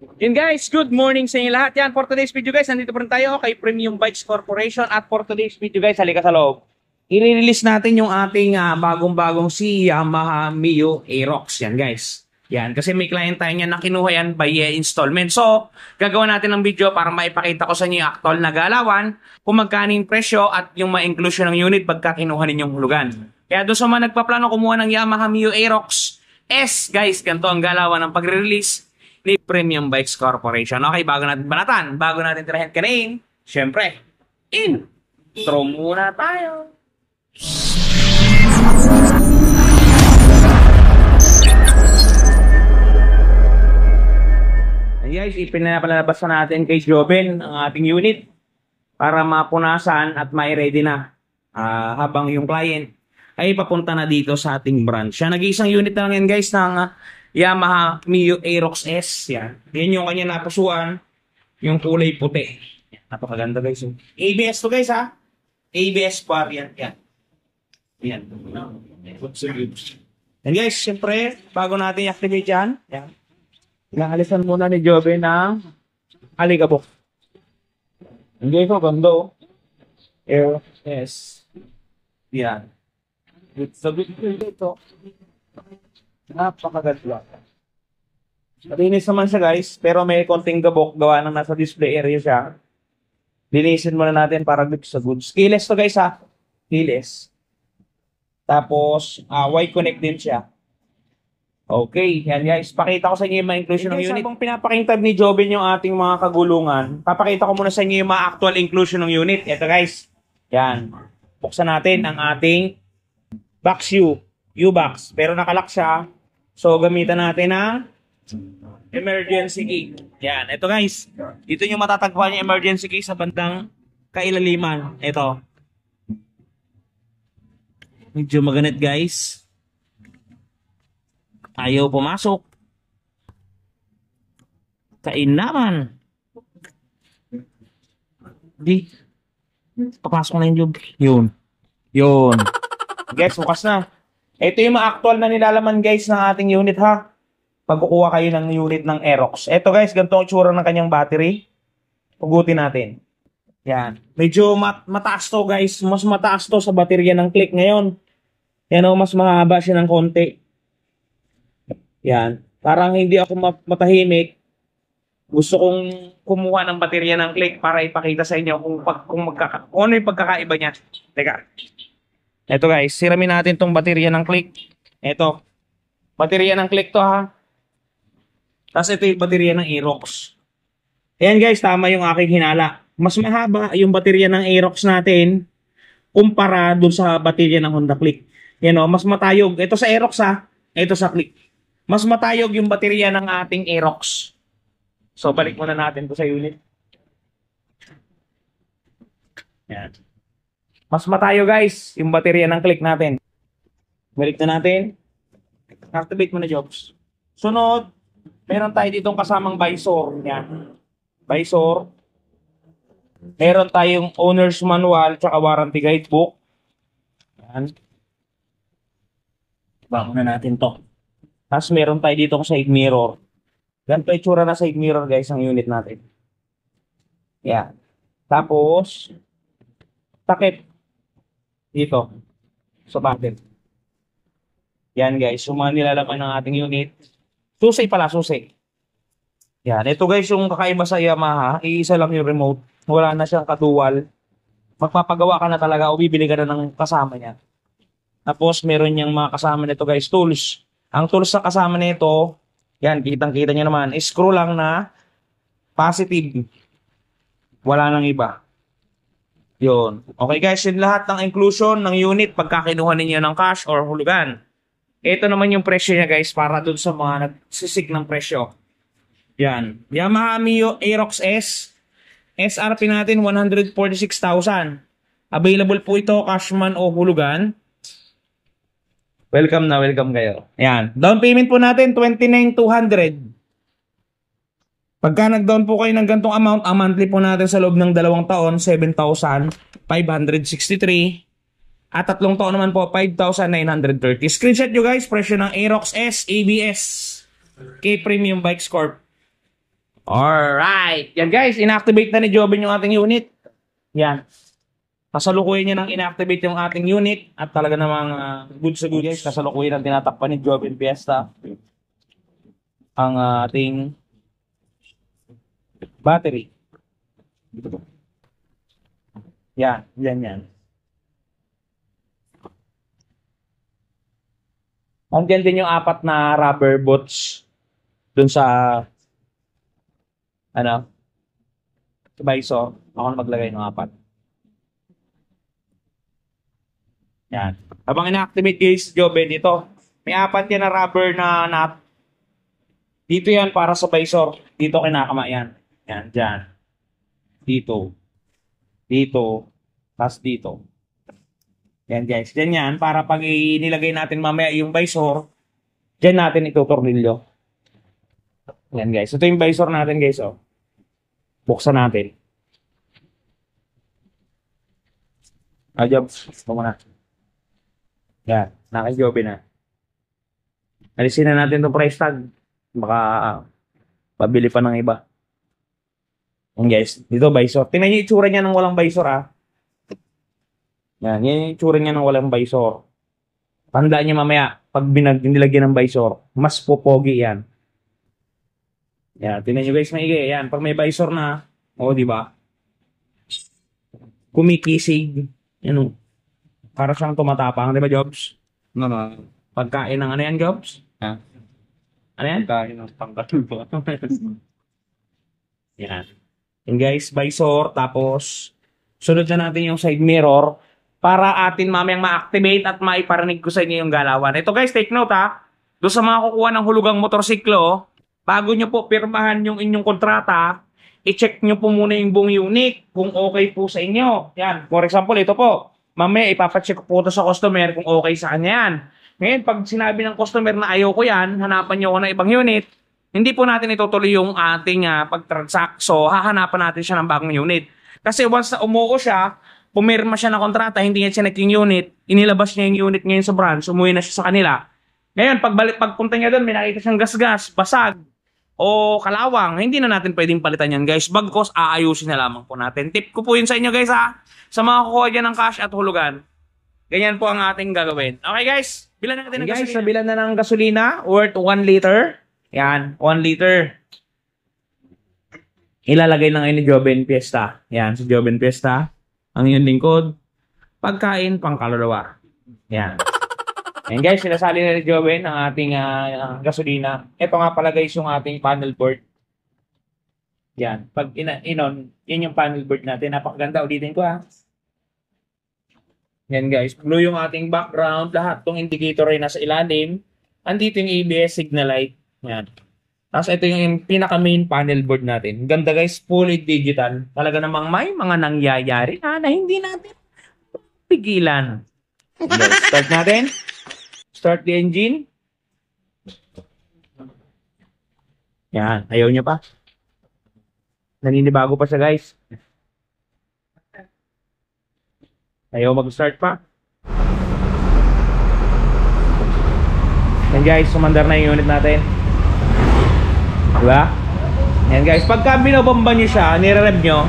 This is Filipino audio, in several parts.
Yun guys, good morning sa inyo lahat. Yan, for today's video guys, nandito pa rin tayo kay Premium Bikes Corporation. At for today's video guys, halika sa loob. I-release natin yung ating bagong-bagong si Yamaha Mio Aerox. Yan guys. Yan, kasi may client tayo niya na kinuha yan by installment. So, gagawa natin ng video para maipakita ko sa inyo yung actual na galawan, kung magkano yung presyo at yung ma-inclusion ng unit pagka kinuha ninyong hulugan. Kaya doon sa mga nagpaplano kumuha ng Yamaha Mio Aerox S, guys, ganito ang galawan ng pag-release ni Premium Bikes Corporation. Okay, bago natin banatan, bago natin tirahin kanain, syempre, intro muna tayo. And guys, ipinapalabas na natin kay Joven ang ating unit para mapunasan at mai-ready na habang yung client ay papunta na dito sa ating branch. Siya, nag-iisang unit na lang yan guys ng Yamaha Mio Aerox S. Yan. Yan yung kanya napusuan. Yung kulay puti. Yan. Napakaganda guys. ABS to guys ha. ABS variant yan. Yan. And guys, siyempre, bago natin i-activate yan. Yan. Inaalisan muna ni Jobe ng alikabok. Hindi ko gando. Aerox S. Yan. Sabi ko ito. Napakaganda. Malinis naman siya guys, pero may konting gabok gawa ng nasa display area siya. Linisin muna natin para good sa goods. Keyless to guys ha. Keyless. Tapos, Y-connect din siya. Okay, yan guys. Pakita ko sa inyo yung mga inclusion ng unit. Habang pinapakintab ni Jobin yung ating mga kagulungan, papakita ko muna sa inyo yung mga actual inclusion ng unit. Ito guys. Yan. Buksan natin ang ating box U-box. Pero nakalock siya. So, gamitan natin ang emergency key. Yan. Ito guys. Dito yung matatagpuan yung emergency key sa bandang kailaliman. Ito. Medyo maganit guys. Ayaw pumasok. Kainaman. Di. Papasok na yung job. Yun. Yun. Guys, bukas na. Ito yung mga actual na nilalaman guys ng ating unit ha. Pag kukuha kayo ng unit ng Aerox. Ito guys, ganito ang tsura ng kanyang battery. Pugutin natin. Yan. Medyo mataas to guys. Mas mataas to sa baterya ng Click ngayon. Yan o, mas mahaba siya ng konti. Yan. Parang hindi ako matahimik. Gusto kong kumuha ng baterya ng Click para ipakita sa inyo kung ano yung pagkakaiba niya. Teka. Ito guys, siramin natin tong baterya ng Click. Ito. Baterya ng Click to ha. Tapos ito yung baterya ng Aerox. Ayan guys, tama yung aking hinala. Mas mahaba yung baterya ng Aerox natin kumpara dun sa baterya ng Honda Click. Yan o, mas matayog. Ito sa Aerox ha. Ito sa Click. Mas matayog yung baterya ng ating Aerox. So, balik muna natin to sa unit. Yan. Mas matayo guys, yung baterya ng Click natin. Balik na natin. Activate mo na jobs. Sunod, meron tayo ditong kasamang visor. Yan. Visor. Meron tayong owner's manual tsaka warranty guidebook. Yan. Bago na natin to. Tapos meron tayo ditong side mirror. Ganito itsura na side mirror guys ang unit natin. Yan. Tapos, takip. Dito. Sa button. Yan guys. Yung mga nilalaman ng ating unit. Susi pala, susi. Yan. Ito guys yung kakaiba sa Yamaha. Iisa lang yung remote. Wala na siyang kadual. Magpapagawa ka na talaga o bibili ka na ng kasama niya. Tapos meron niyang mga kasama nito guys. Tools. Ang tools sa kasama nito, yan, kitang-kita niyo naman. Screw lang na positive. Wala nang iba. Yun. Okay guys, yun lahat ng inclusion ng unit pagka kinuha ninyo ng cash or hulugan. Ito naman yung presyo niya guys para dun sa mga nagsisig ng presyo. Yan. Yamaha Mio Aerox S. SRP natin 146,000. Available po ito cash man o hulugan. Welcome na, welcome kayo. Yan. Down payment po natin 29,200. Pagka nag-down po kayo ng gantong amount, ang monthly po natin sa loob ng 2 taon, 7,563. At 3 taon naman po, 5,930. Screenshot nyo guys, presyo ng Aerox S ABS kay Premium Bikes Corp. Alright. Yan guys, inactivate na ni Joven yung ating unit. Yan. Kasalukuyan niya nang inactivate yung ating unit at talaga namang good sa good guys. Kasalukuyan ang tinatakpan ni Joven Fiesta ang ating battery. Yan, yan. Andiyan din yung 4 na rubber boots dun sa visor. Ako na maglagay ng 4. Yan. Habang ina-activate guys, Joven, dito. May 4 yan na rubber na nut. Dito yan para sa visor. Dito kinakama yan. Yan, dyan. Dito. Dito. Tapos dito. Yan guys. Dyan yan. Para pag nilagay natin mamaya yung visor, dyan natin itutornilyo. Yan guys. Ito yung visor natin guys. Oh. Buksan natin. Jobs. Ito muna. Yan. Naka-Joven na. Alisin na natin itong price tag. Baka pabili pa ng iba. Yan guys. Dito visor. Tingnan nyo yung itsura niya ng walang visor Yan. Yan yung itsura niya ng walang visor. Tandaan niyo mamaya. Pag nilagyan ng visor, mas popogi yan. Yan. Tingnan nyo guys maigi. Yan. Pag may visor na. Di ba? Kumikisig. Yan para siyang tumatapang. Di ba Jobs? No. Pagkain ng ano yan Jobs? Ano yan? Pagkain ng pangkat. Yan. And guys, visor, tapos sunod na natin yung side mirror para atin mamayang ma-activate at maiparinig ko sa inyo yung galawan. Ito guys, take note doon sa mga kukuha ng hulugang motorsiklo, bago nyo po pirmahan yung inyong kontrata, i-check nyo po muna yung buong unit kung okay po sa inyo. Yan, for example, ito po. Mamaya ipapacheck po ito sa customer kung okay sa kanya yan. Ngayon, pag sinabi ng customer na ayaw ko yan, hanapan nyo ko ng ibang unit, hindi po natin itutuloy yung ating pag-transact. So, hahanapan natin siya ng bagong unit. Kasi once na umuo siya, pumirma siya ng kontrata, hindi niya chinek yung unit, inilabas niya yung unit ngayon sa branch, umuwi na siya sa kanila. Ngayon, pagpunta niya doon, may nakita siyang gasgas, basag, o kalawang, hindi na natin pwedeng palitan yan guys. Bagkos, aayusin na lamang po natin. Tip ko po yun sa inyo guys sa mga kukuha dyan ng cash at hulugan. Ganyan po ang ating gagawin. Okay guys, bilan na natin ng gasolina. Guys, bilan na ng gasolina worth 1 liter. Yan, 1 liter. Ilalagay na ngayon ni Joven Fiesta. Yan, si Joven Fiesta. Ang iyong lingkod. Pagkain, pangkaluluwa. Yan. Yan guys, sinasali na ni Joven ang ating gasolina. Ito nga pala guys yung ating panel board. Yan. Pag inon, yun yung panel board natin. Napakaganda. Ulitin ko Yan guys. Blue yung ating background. Lahat tong indicator ay nasa ilalim. Andito yung ABS signal light. Yan. Tapos ito yung pinaka main panel board natin. Ganda guys. Fully digital. Talaga namang may mga nangyayari na hindi natin pigilan. Yes. Start natin. Start the engine. Yan. Ayaw niya pa. Naninibago pa siya guys. Ayaw mag-start pa. Yan guys, sumandar na yung unit natin. Diba? Yan guys, pagka binobomba nyo siya, nire-rev nyo,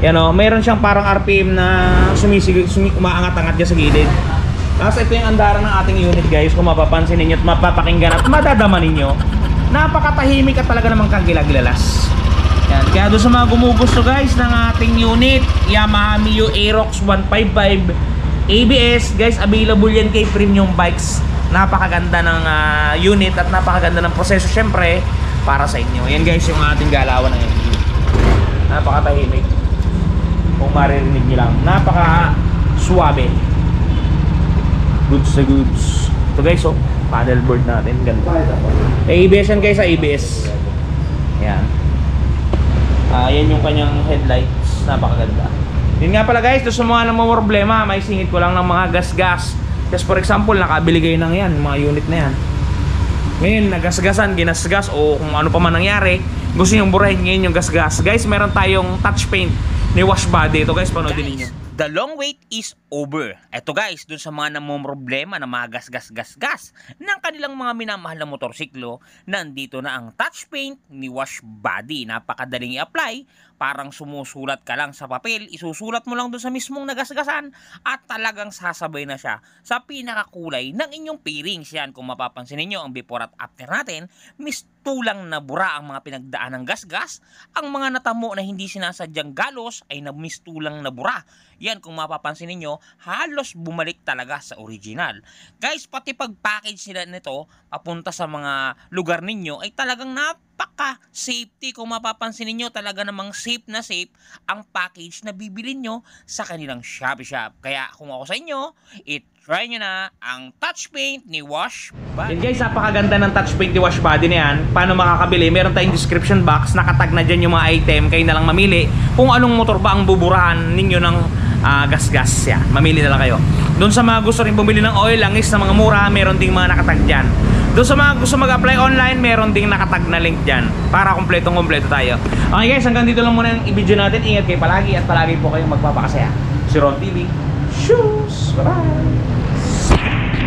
yan mayroon siyang parang RPM na umaangat-angat dyan sa gilid. Tapos ito yung andaran ng ating unit guys, kung mapapansin ninyo at mapapakinggan at madadama ninyo. Napakatahimik at talaga namang kagilagilalas. Yan. Kaya doon sa mga gumugusto guys ng ating unit, Yamaha Mio Aerox 155 ABS, guys, available yan kay Premium Bikes. Napakaganda ng unit at napakaganda ng proseso syempre para sa inyo. Yan guys yung ating galawan ng engine. Napakatahimik. Kung maririnig nyo lang, napaka-suwabe. Goods sa goods. Ito guys, paddle board natin. Ganda. ABS yan guys, ABS. Yan. Yan yung kanyang headlights. Napakaganda. Yun nga pala guys, doon sa mga namang problema, may singit ko lang ng mga gas-gas. Just for example, nakabili kayo ng yan, mga unit na yan. Ngayon, nagasgasan, ginasgas, o kung ano pa man nangyari, gusto nyo burahin ngayon yung gas-gas. Guys, meron tayong touch paint ni Wash Body. Ito guys, panoodin ninyo. The long wait is over. Eto guys, dun sa mga namomroblema na mga gas ng kanilang mga minamahal na motorsiklo, nandito na ang touch paint ni Wash Body. Napakadaling i-apply, parang sumusulat ka lang sa papel, isusulat mo lang dun sa mismong nagasgasan at talagang sasabay na siya sa pinakakulay ng inyong pairings. Yan, kung mapapansin niyo ang before at after natin, mistulang na bura ang mga pinagdaan ng gasgas, ang mga natamo na hindi sinasadyang galos ay mistulang na bura. Yan, kung mapapansin niyo, halos bumalik talaga sa original. Guys, pati pag-package nila nito papunta sa mga lugar ninyo ay talagang napaka-safety. Kung mapapansin niyo, talaga namang safe na safe ang package na bibili nyo sa kanilang Shopee Shop. Kaya kung ako sa inyo, try nyo na ang touch paint ni Wash Body. Yan guys, napakaganda ng touch paint ni Wash Body na yan. Paano makakabili? Meron tayong description box, nakatag na dyan yung mga item. Kayo na lang mamili kung anong motor ba ang buburahan ninyo ng gas-gas yan. Mamili na lang kayo. Doon sa mga gusto rin bumili ng oil, langis na mga mura, meron ding mga nakatag dyan. Doon sa mga gusto mag-apply online, meron ding nakatag na link dyan para kompleto tayo. Okay guys, hanggang dito lang muna yung i-video natin. Ingat kayo palagi at palagi po kayong magpapakasaya. Si Ron TV. Shoes! Bye-bye!